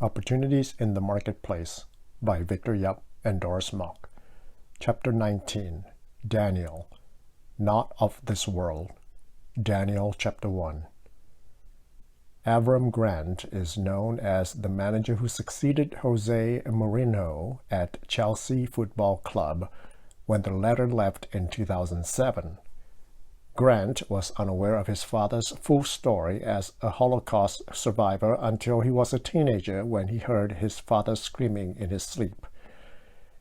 Opportunities in the Marketplace by Victor Yap and Doris Mock. Chapter 19. Daniel, Not of This World. Daniel chapter 1. Avram Grant is known as the manager who succeeded Jose Mourinho at Chelsea Football Club when the latter left in 2007. Grant was unaware of his father's full story as a Holocaust survivor until he was a teenager when he heard his father screaming in his sleep.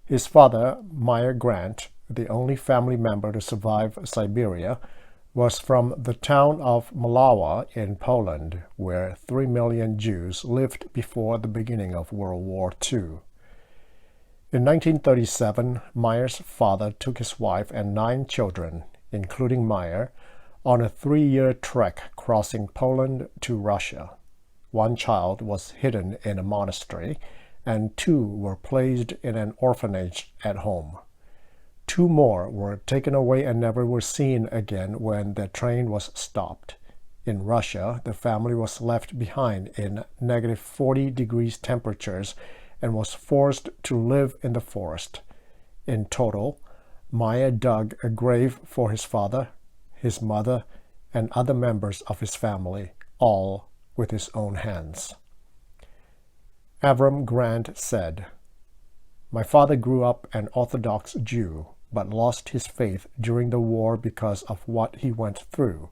His father, Meyer Grant, the only family member to survive Siberia, was from the town of Malawa in Poland, where 3 million Jews lived before the beginning of World War II. In 1937, Meyer's father took his wife and 9 children, including Meyer, on a 3-year trek crossing Poland to Russia. 1 child was hidden in a monastery, and 2 were placed in an orphanage at home. 2 more were taken away and never were seen again when the train was stopped. In Russia, the family was left behind in negative 40 degrees temperatures and was forced to live in the forest. In total, Meyer dug a grave for his father, his mother, and other members of his family, all with his own hands. Avram Grant said, "My father grew up an Orthodox Jew, but lost his faith during the war because of what he went through.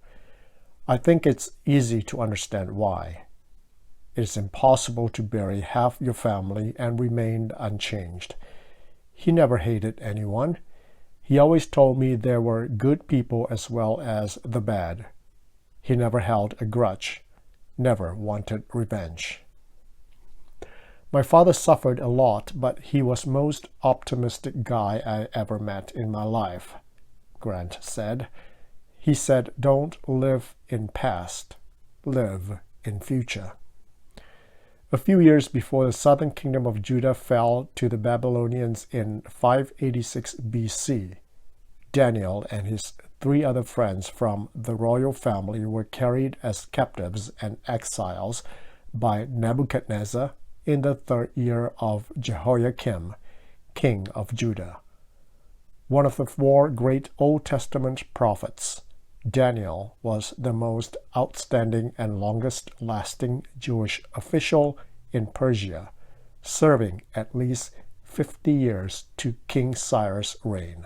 I think it's easy to understand why. It is impossible to bury half your family and remain unchanged. He never hated anyone. He always told me there were good people as well as the bad. He never held a grudge, never wanted revenge. My father suffered a lot, but he was the most optimistic guy I ever met in my life," Grant said. He said, "Don't live in past, live in future." A few years before the southern kingdom of Judah fell to the Babylonians in 586 BC, Daniel and his 3 other friends from the royal family were carried as captives and exiles by Nebuchadnezzar in the 3rd year of Jehoiakim, king of Judah. One of the 4 great Old Testament prophets, Daniel was the most outstanding and longest-lasting Jewish official in Persia, serving at least 50 years to King Cyrus' reign.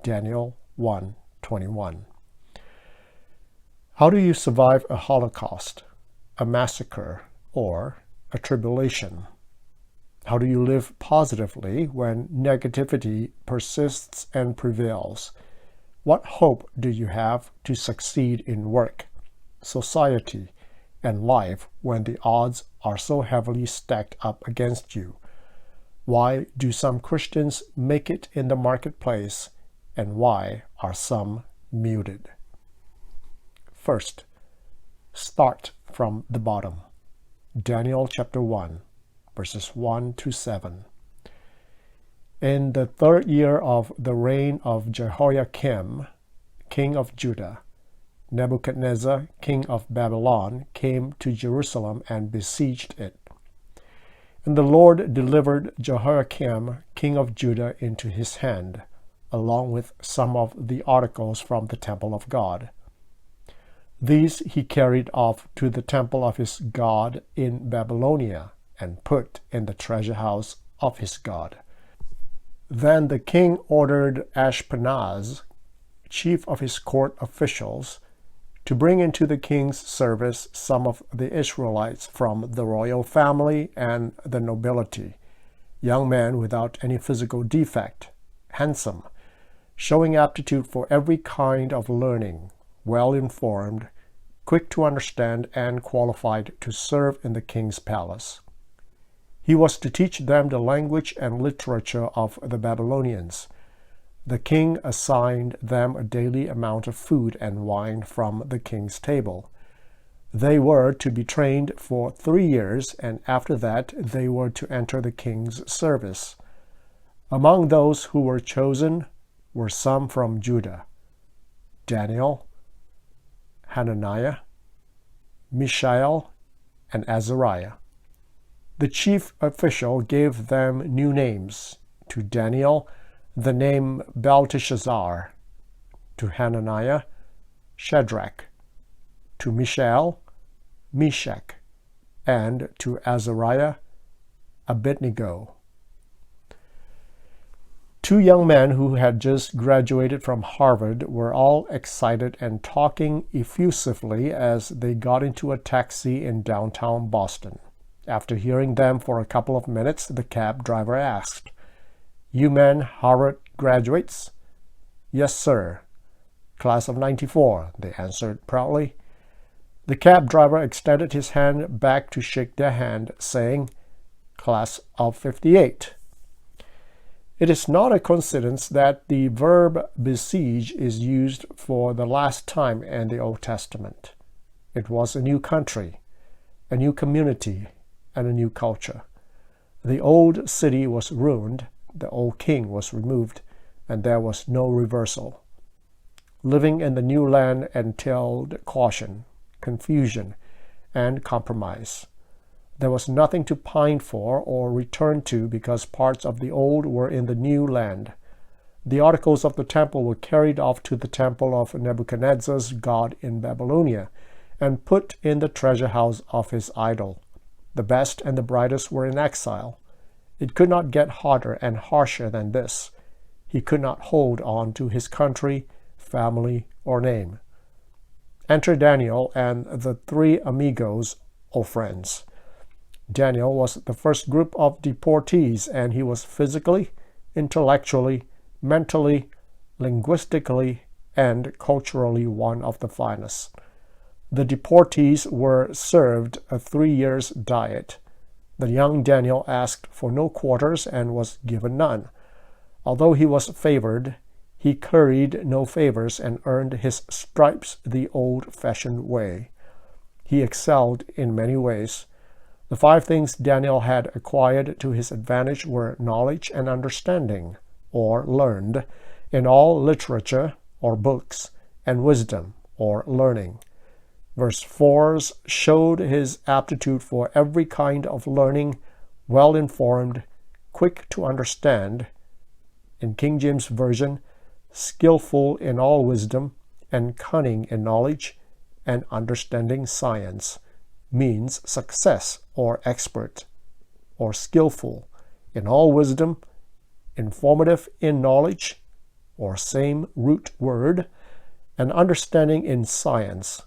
Daniel 1:21. How do you survive a Holocaust, a massacre, or a tribulation? How do you live positively when negativity persists and prevails? What hope do you have to succeed in work, society, and life when the odds are so heavily stacked up against you? Why do some Christians make it in the marketplace, and why are some muted? First, start from the bottom. Daniel chapter 1, verses 1 to 7. In the 3rd year of the reign of Jehoiakim, king of Judah, Nebuchadnezzar, king of Babylon, came to Jerusalem and besieged it. And the Lord delivered Jehoiakim, king of Judah, into his hand, along with some of the articles from the temple of God. These he carried off to the temple of his God in Babylonia and put in the treasure house of his God. Then the king ordered Ashpenaz, chief of his court officials, to bring into the king's service some of the Israelites from the royal family and the nobility, young men without any physical defect, handsome, showing aptitude for every kind of learning, well-informed, quick to understand, and qualified to serve in the king's palace. He was to teach them the language and literature of the Babylonians. The king assigned them a daily amount of food and wine from the king's table. They were to be trained for 3 years, and after that they were to enter the king's service. Among those who were chosen were some from Judah: Daniel, Hananiah, Mishael, and Azariah. The chief official gave them new names. To Daniel, the name Belteshazzar. To Hananiah, Shadrach. To Mishael, Meshach. And to Azariah, Abednego. Two young men who had just graduated from Harvard were all excited and talking effusively as they got into a taxi in downtown Boston. After hearing them for a couple of minutes, the cab driver asked, "You men Harvard graduates?" "Yes, sir." "Class of '94, they answered proudly. The cab driver extended his hand back to shake their hand, saying, "Class of '58. It is not a coincidence that the verb besiege is used for the last time in the Old Testament. It was a new country, a new community, and a new culture. The old city was ruined, the old king was removed, and there was no reversal. Living in the new land entailed caution, confusion, and compromise. There was nothing to pine for or return to because parts of the old were in the new land. The articles of the temple were carried off to the temple of Nebuchadnezzar's god in Babylonia and put in the treasure house of his idol. The best and the brightest were in exile. It could not get harder and harsher than this. He could not hold on to his country, family, or name. Enter Daniel and the three amigos, or friends. Daniel was the first group of deportees, and he was physically, intellectually, mentally, linguistically, and culturally one of the finest. The deportees were served a 3 years' diet. The young Daniel asked for no quarters and was given none. Although he was favored, he curried no favors and earned his stripes the old-fashioned way. He excelled in many ways. The 5 things Daniel had acquired to his advantage were knowledge and understanding, or learned, in all literature, or books, and wisdom, or learning. Verse 4 showed his aptitude for every kind of learning, well-informed, quick to understand. In King James Version, skillful in all wisdom, and cunning in knowledge, and understanding science, means success or expert, or skillful in all wisdom, informative in knowledge, or same root word, and understanding in science.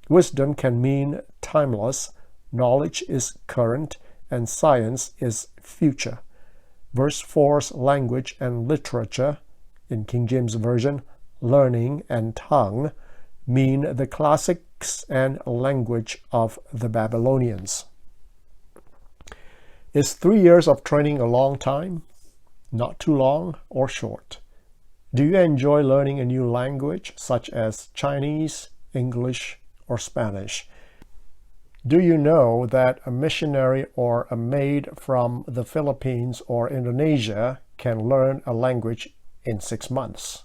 Wisdom can mean timeless, knowledge is current, and science is future. Verse 4's language and literature, in King James Version, learning and tongue, mean the classics and language of the Babylonians. Is 3 years of training a long time? Not too long or short. Do you enjoy learning a new language such as Chinese, English, or Spanish? Do you know that a missionary or a maid from the Philippines or Indonesia can learn a language in 6 months?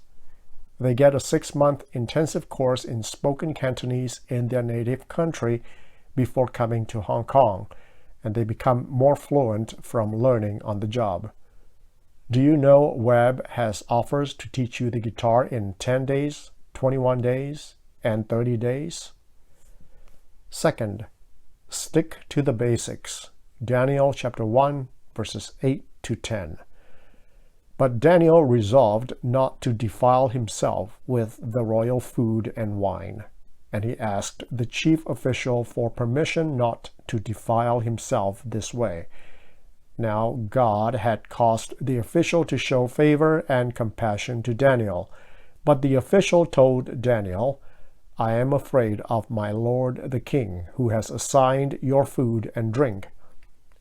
They get a 6-month intensive course in spoken Cantonese in their native country before coming to Hong Kong, and they become more fluent from learning on the job. Do you know Webb has offers to teach you the guitar in 10 days, 21 days, and 30 days? Second, stick to the basics. Daniel chapter 1, verses 8 to 10. But Daniel resolved not to defile himself with the royal food and wine, and he asked the chief official for permission not to defile himself this way. Now God had caused the official to show favor and compassion to Daniel, but the official told Daniel, "I am afraid of my lord the king, who has assigned your food and drink.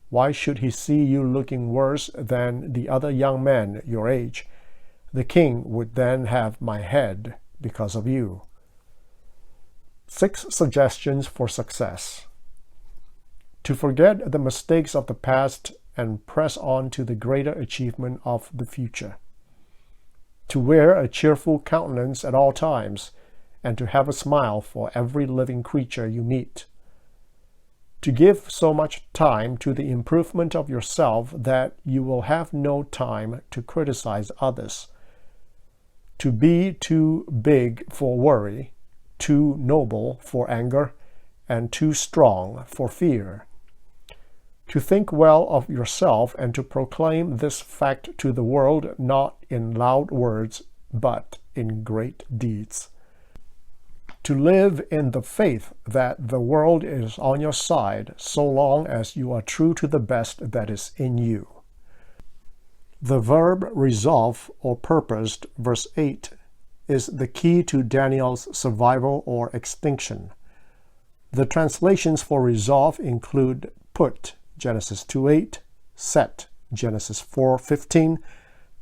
Why should he see you looking worse than the other young men your age? The king would then have my head because of you." 6 suggestions for success. To forget the mistakes of the past and press on to the greater achievement of the future. To wear a cheerful countenance at all times, and to have a smile for every living creature you meet. to give so much time to the improvement of yourself that you will have no time to criticize others, to be too big for worry, too noble for anger, and too strong for fear. To think well of yourself and to proclaim this fact to the world not in loud words, but in great deeds. To live in the faith that the world is on your side so long as you are true to the best that is in you. The verb resolve or purposed, verse 8, is the key to Daniel's survival or extinction. The translations for resolve include put, Genesis 2:8, set, Genesis 4:15,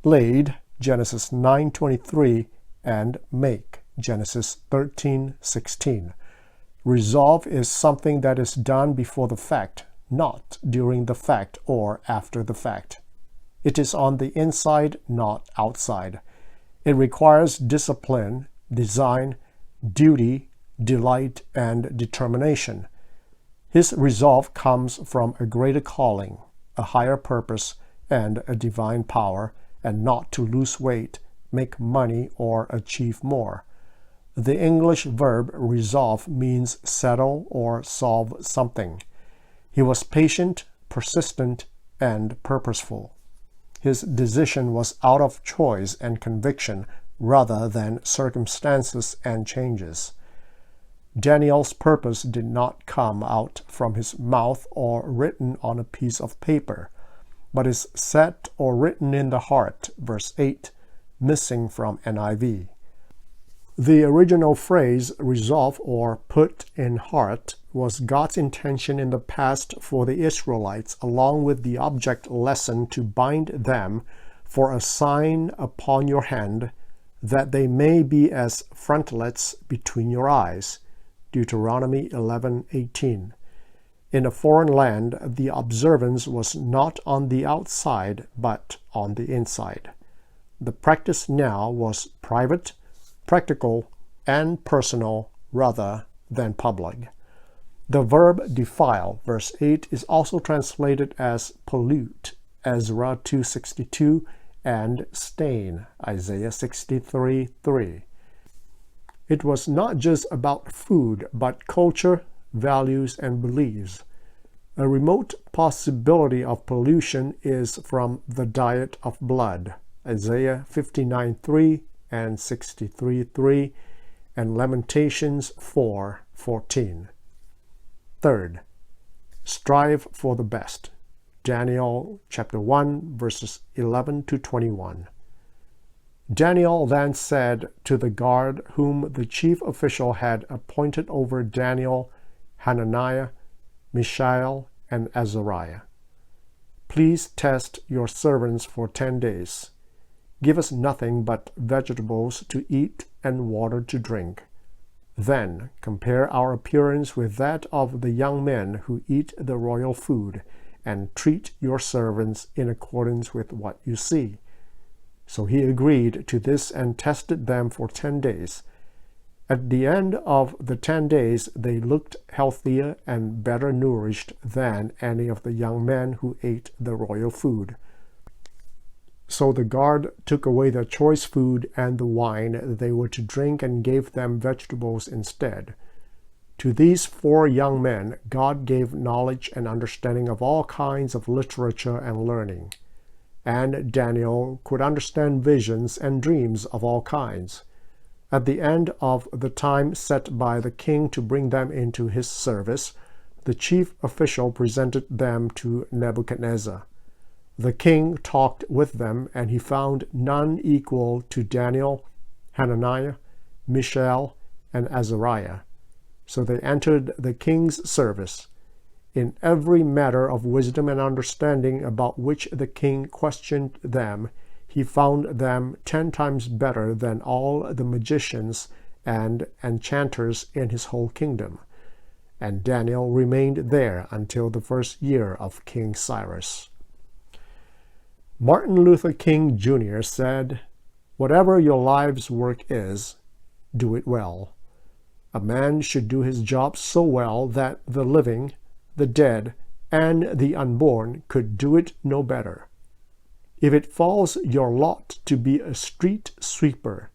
laid, Genesis 9:23, and make, Genesis 13:16. Resolve is something that is done before the fact, not during the fact or after the fact. It is on the inside, not outside. It requires discipline, design, duty, delight, and determination. His resolve comes from a greater calling, a higher purpose, and a divine power, and not to lose weight, make money, or achieve more. The English verb resolve means settle or solve something. He was patient, persistent, and purposeful. His decision was out of choice and conviction rather than circumstances and changes. Daniel's purpose did not come out from his mouth or written on a piece of paper, but is set or written in the heart, verse 8, missing from NIV. The original phrase resolve or put in heart was God's intention in the past for the Israelites, along with the object lesson to bind them for a sign upon your hand, that they may be as frontlets between your eyes. Deuteronomy 11:18. In a foreign land, the observance was not on the outside, but on the inside. The practice now was private, practical, and personal rather than public. The verb defile, verse 8, is also translated as pollute, Ezra 2:62, and stain, Isaiah 63:3. It was not just about food, but culture, values, and beliefs. A remote possibility of pollution is from the diet of blood, Isaiah 59:3 and 63:3, and Lamentations 4:14. Third, strive for the best, Daniel chapter 1, verses 11 to 21. Daniel then said to the guard whom the chief official had appointed over Daniel, Hananiah, Mishael, and Azariah, "Please test your servants for 10 days. Give us nothing but vegetables to eat and water to drink. Then compare our appearance with that of the young men who eat the royal food, and treat your servants in accordance with what you see." So he agreed to this and tested them for 10 days. At the end of the 10 days, they looked healthier and better nourished than any of the young men who ate the royal food. So the guard took away their choice food and the wine they were to drink and gave them vegetables instead. To these 4 young men, God gave knowledge and understanding of all kinds of literature and learning. And Daniel could understand visions and dreams of all kinds. At the end of the time set by the king to bring them into his service, the chief official presented them to Nebuchadnezzar. The king talked with them, and he found none equal to Daniel, Hananiah, Mishael, and Azariah. So they entered the king's service. In every matter of wisdom and understanding about which the king questioned them, he found them 10 times better than all the magicians and enchanters in his whole kingdom. And Daniel remained there until the first year of King Cyrus. Martin Luther King Jr. said, "Whatever your life's work is, do it well. A man should do his job so well that the living, the dead, and the unborn could do it no better. If it falls your lot to be a street sweeper,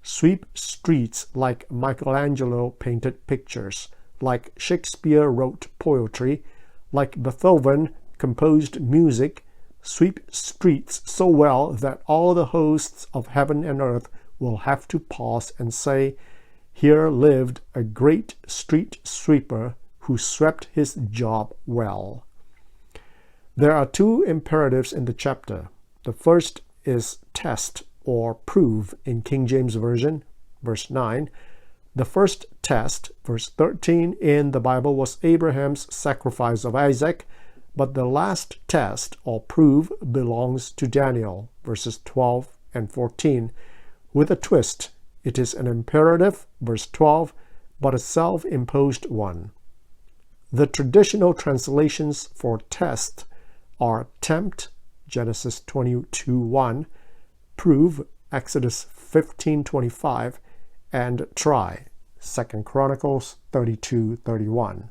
sweep streets like Michelangelo painted pictures, like Shakespeare wrote poetry, like Beethoven composed music, sweep streets so well that all the hosts of heaven and earth will have to pause and say, "Here lived a great street sweeper who swept his job well." There are two imperatives in the chapter. The first is test or prove in King James Version, verse 9. The first test, verse 13, in the Bible was Abraham's sacrifice of Isaac, but the last test or prove belongs to Daniel, verses 12 and 14. With a twist, it is an imperative, verse 12, but a self-imposed one. The traditional translations for test are tempt, Genesis 22:1, prove, Exodus 15:25, and try, 2 Chronicles 32:31.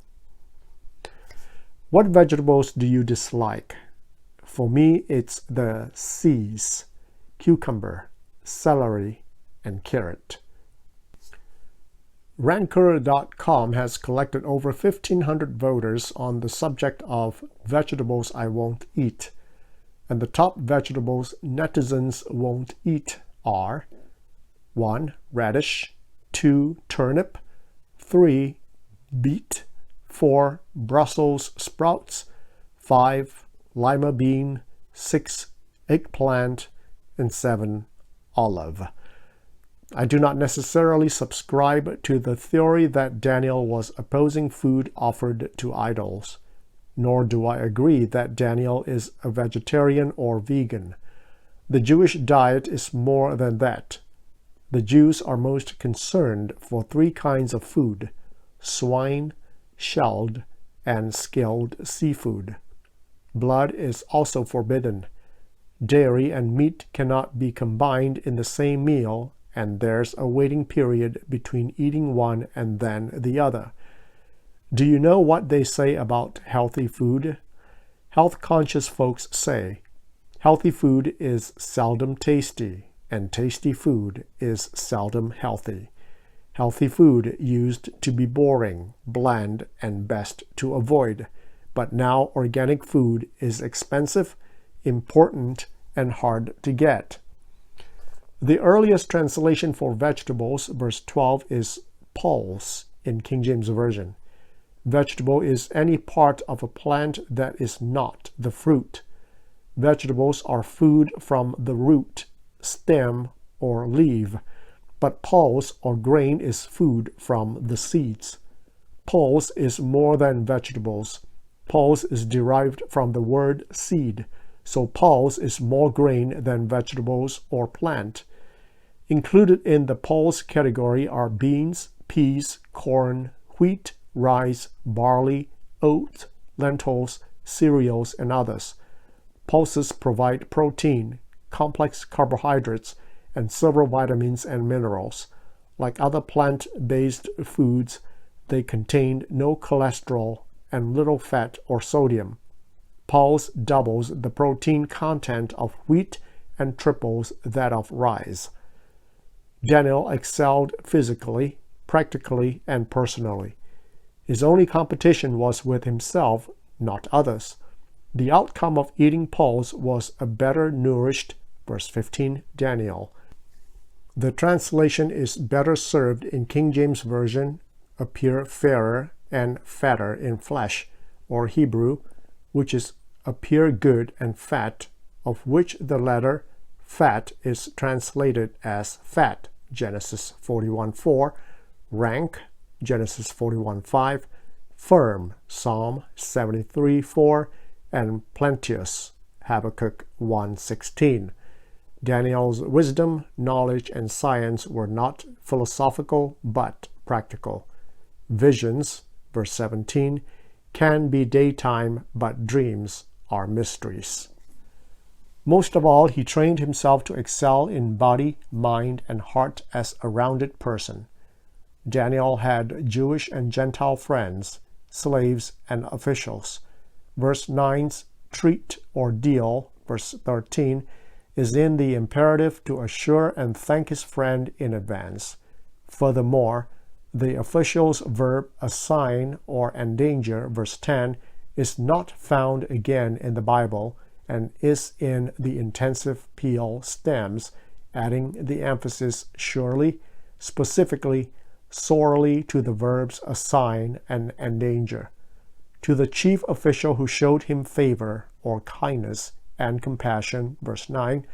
What vegetables do you dislike? For me, it's the C's: cucumber, celery, and carrot. Ranker.com has collected over 1,500 voters on the subject of vegetables I won't eat. And the top vegetables netizens won't eat are 1. Radish, 2. Turnip, 3. Beet, 4. Brussels sprouts, 5. Lima bean, 6. Eggplant, and 7. Olive. I do not necessarily subscribe to the theory that Daniel was opposing food offered to idols, nor do I agree that Daniel is a vegetarian or vegan. The Jewish diet is more than that. The Jews are most concerned for 3 kinds of food: swine, shelled, and scaled seafood. Blood is also forbidden. Dairy and meat cannot be combined in the same meal, and there's a waiting period between eating one and then the other. Do you know what they say about healthy food? Health-conscious folks say, healthy food is seldom tasty, and tasty food is seldom healthy. Healthy food used to be boring, bland, and best to avoid, but now organic food is expensive, important, and hard to get. The earliest translation for vegetables, verse 12, is pulse in King James Version. Vegetable is any part of a plant that is not the fruit. Vegetables are food from the root, stem, or leaf, but pulse or grain is food from the seeds. Pulse is more than vegetables. Pulse is derived from the word seed, so pulse is more grain than vegetables or plant. Included in the pulse category are beans, peas, corn, wheat, rice, barley, oats, lentils, cereals, and others. Pulses provide protein, complex carbohydrates, and several vitamins and minerals. Like other plant-based foods, they contain no cholesterol and little fat or sodium. Pulse doubles the protein content of wheat and triples that of rice. Daniel excelled physically, practically, and personally. His only competition was with himself, not others. The outcome of eating pulse was a better nourished, verse 15, Daniel. The translation is better served in King James Version, appear fairer and fatter in flesh, or Hebrew, which is appear good and fat, of which the letter fat is translated as fat, Genesis 41:4, rank, Genesis 41:5, firm, Psalm 73:4, and plenteous, Habakkuk 1:16. Daniel's wisdom, knowledge, and science were not philosophical but practical. Visions, verse 17, can be daytime, but dreams are mysteries. Most of all, he trained himself to excel in body, mind, and heart as a rounded person. Daniel had Jewish and Gentile friends. slaves, and officials. Verse 9's treat or deal, verse 13, is in the imperative to assure and thank his friend in advance. Furthermore, the official's verb assign or endanger, verse 10, is not found again in the Bible and is in the intensive PL stems, adding the emphasis surely, specifically, sorely to the verbs assign and endanger. To the chief official who showed him favor or kindness and compassion, verse 9,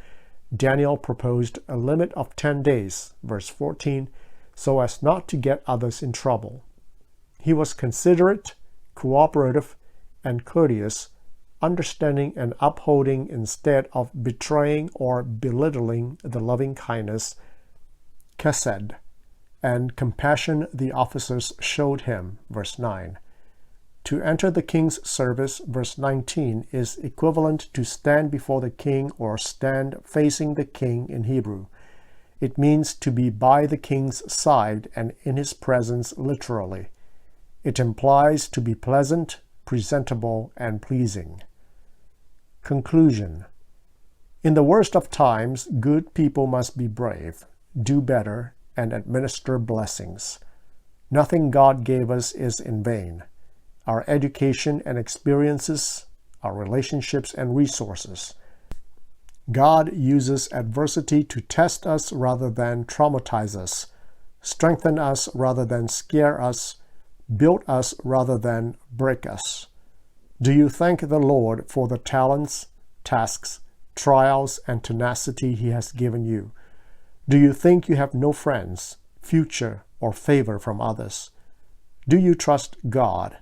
Daniel proposed a limit of 10 days, verse 14, so as not to get others in trouble. He was considerate, cooperative, and courteous, understanding and upholding instead of betraying or belittling the loving kindness, chesed, and compassion the officers showed him, verse 9. To enter the king's service, verse 19, is equivalent to stand before the king or stand facing the king in Hebrew. It means to be by the king's side and in his presence literally. It implies to be pleasant, presentable, and pleasing. Conclusion. In the worst of times, good people must be brave, do better, and administer blessings. Nothing God gave us is in vain. Our education and experiences, our relationships and resources. God uses adversity to test us rather than traumatize us, strengthen us rather than scare us, build us rather than break us. Do you thank the Lord for the talents, tasks, trials, and tenacity He has given you? Do you think you have no friends, future, or favor from others? Do you trust God?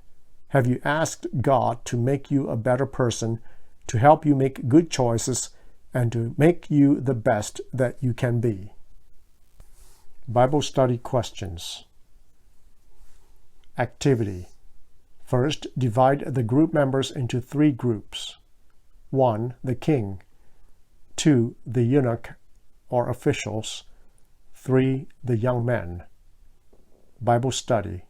Have you asked God to make you a better person, to help you make good choices, and to make you the best that you can be? Bible study questions. Activity. First, divide the group members into 3 groups. 1. The king. 2. The eunuch or officials. 3. The young men. Bible study.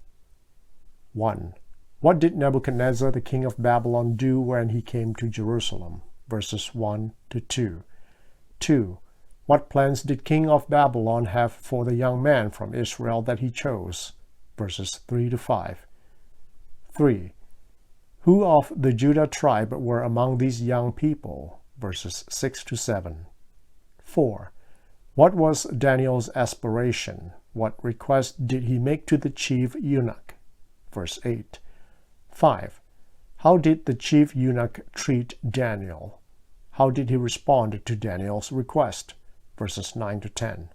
1. What did Nebuchadnezzar, the king of Babylon, do when he came to Jerusalem? Verses 1 to 2. 2. What plans did king of Babylon have for the young man from Israel that he chose? Verses 3 to 5. 3. Who of the Judah tribe were among these young people? Verses 6 to 7. 4. What was Daniel's aspiration? What request did he make to the chief eunuch? Verse 8. 5. How did the chief eunuch treat Daniel? How did he respond to Daniel's request? Verses 9 to 10.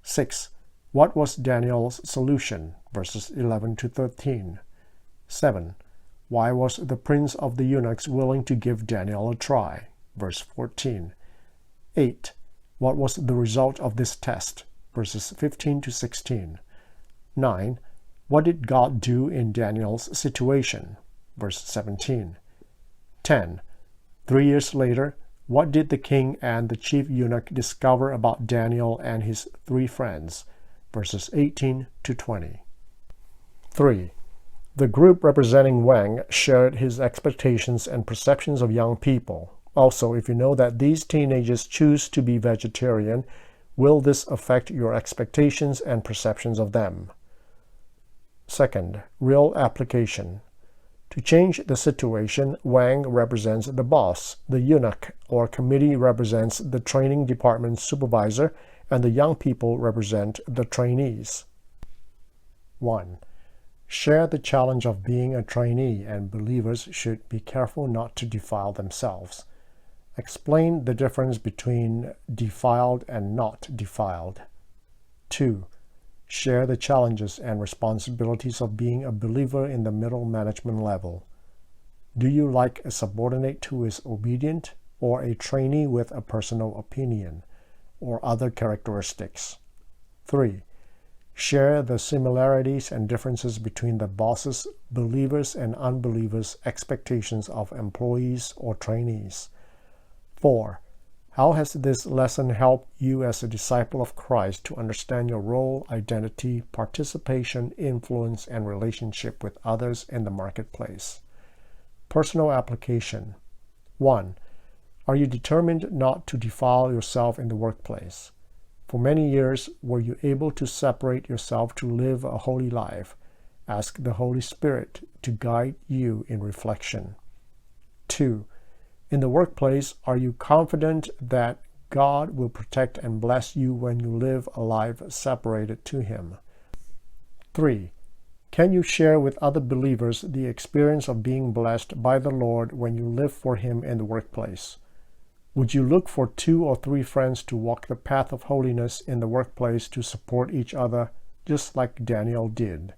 6. What was Daniel's solution? Verses 11 to 13. 7. Why was the prince of the eunuchs willing to give Daniel a try? Verse 14. 8. What was the result of this test? Verses 15 to 16. 9. What did God do in Daniel's situation? Verse 17. 10. 3 years later, what did the king and the chief eunuch discover about Daniel and his 3 friends? Verses 18 to 20. 3. The group representing Wang shared his expectations and perceptions of young people. Also, if you know that these teenagers choose to be vegetarian, will this affect your expectations and perceptions of them? Second, real application. To change the situation, Wang represents the boss, the eunuch or committee represents the training department supervisor, and the young people represent the trainees. 1. Share the challenge of being a trainee, and believers should be careful not to defile themselves. Explain the difference between defiled and not defiled. 2. Share the challenges and responsibilities of being a believer in the middle management level. Do you like a subordinate who is obedient, or a trainee with a personal opinion, or other characteristics? 3. Share the similarities and differences between the boss's, believers' and unbelievers' expectations of employees or trainees. 4. How has this lesson helped you as a disciple of Christ to understand your role, identity, participation, influence, and relationship with others in the marketplace? Personal application. 1. Are you determined not to defile yourself in the workplace? For many years, were you able to separate yourself to live a holy life? Ask the Holy Spirit to guide you in reflection. 2. In the workplace, are you confident that God will protect and bless you when you live a life separated to Him? 3. Can you share with other believers the experience of being blessed by the Lord when you live for Him in the workplace? Would you look for 2 or 3 friends to walk the path of holiness in the workplace to support each other, just like Daniel did?